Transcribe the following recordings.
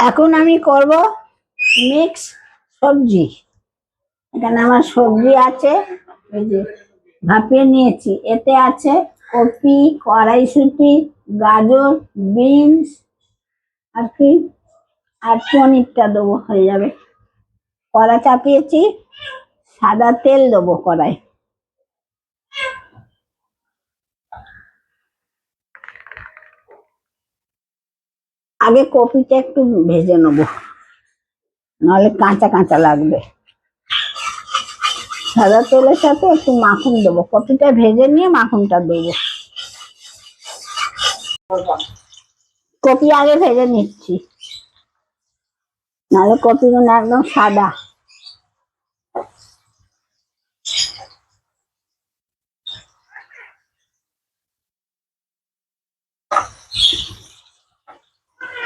এখন আমি করব মিক্স সবজি। এখানে আমার সবজি আছে, এই যে ভাপিয়ে নিয়েছি। এতে আছে কপি, কড়াইশুঁটি, গাজর, বিনস, আর কি, আর পনিরটা দেবো, হয়ে যাবে। কড়া চাপিয়েছি, সাদা তেল দেবো কড়াই। আগে কপিটা একটু ভেজে নেবো, নাহলে কাঁচা কাঁচা লাগবে। সাদা তেলের সাথে একটু মাখন দেবো, কপিটা ভেজে নিয়ে মাখনটা দেবো। কপি আগে ভেজে নিচ্ছি, নাহলে কপিগুলো একদম সাদা।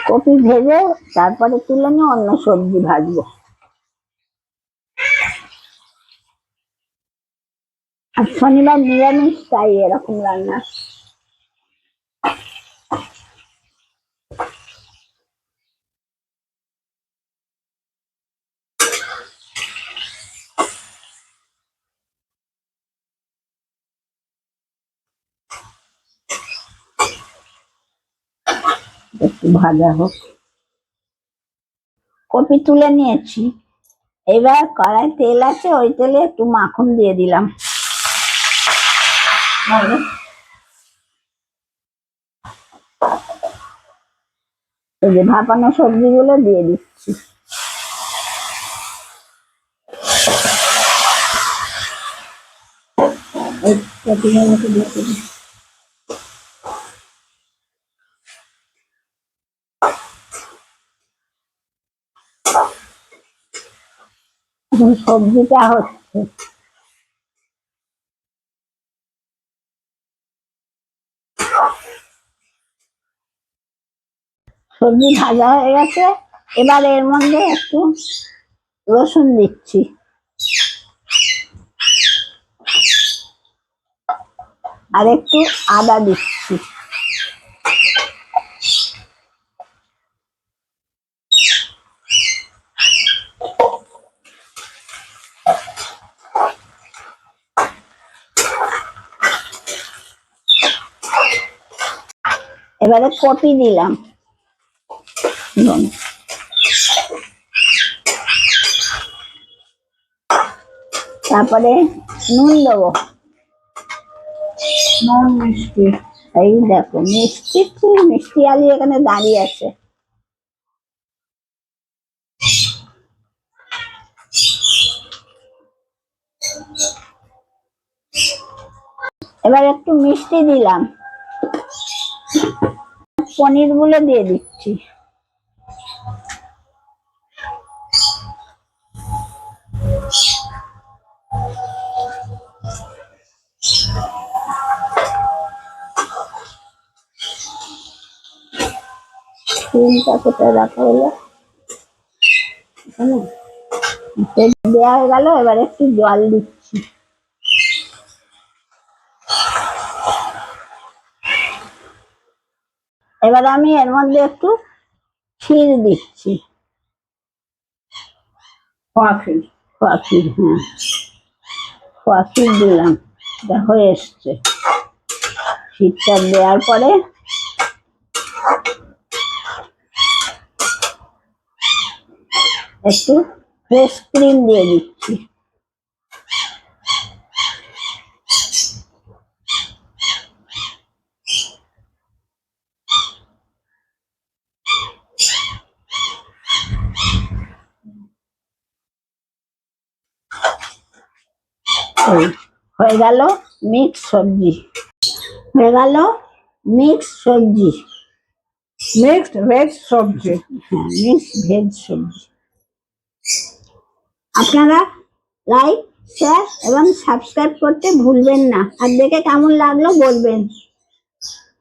কপি ভেজে তারপরে তুলে নিয়ে অন্য সবজি ভাজবো। আর শনিবার নিরামিষ, তাই এরকম রান্না। একটু ভাজা হোক। কপি তুলে নিয়েছি, এবার কড়াই তেল আছে, ওই তেলে একটু মাখন দিয়ে দিলাম। এই যে ভাপানো সবজিগুলো দিয়ে দিচ্ছি। সবজিটা হচ্ছে, সবজি ভাজা হয়ে গেছে। এবার এর মধ্যে একটু রসুন দিচ্ছি, আর একটু আদা দিচ্ছি। এবারে কপি দিলাম, তারপরে নুন দেবো, নুন মিষ্টি। এই দেখো মিষ্টি, মিষ্টি আলু এখানে দাঁড়িয়ে আছে। এবার একটু মিষ্টি দিলাম, পনির গুলো দিয়ে দিচ্ছি। ডিমটা কোথায় রাখা হলো, দেওয়া হয়ে গেল। এবার একটু জল দিচ্ছি। এবার আমি এর মধ্যে একটু ক্ষীর দিচ্ছি, খোয়া ক্ষীর। হ্যাঁ, খোয়া ক্ষীর দিলাম, এটা হয়ে এসছে। ক্ষীরটা দেওয়ার পরে একটু ফ্রেশ ক্রিম দিয়ে দিচ্ছি। হয়ে গেল মিক্স সবজি, হয়ে গেল মিক্স সবজি, মিক্সড ভেজ সবজি। হ্যাঁ, মিক্সড ভেজ সবজি। আপনারা লাইক, শেয়ার এবং সাবস্ক্রাইব করতে ভুলবেন না। আর দেখে কেমন লাগলো বলবেন।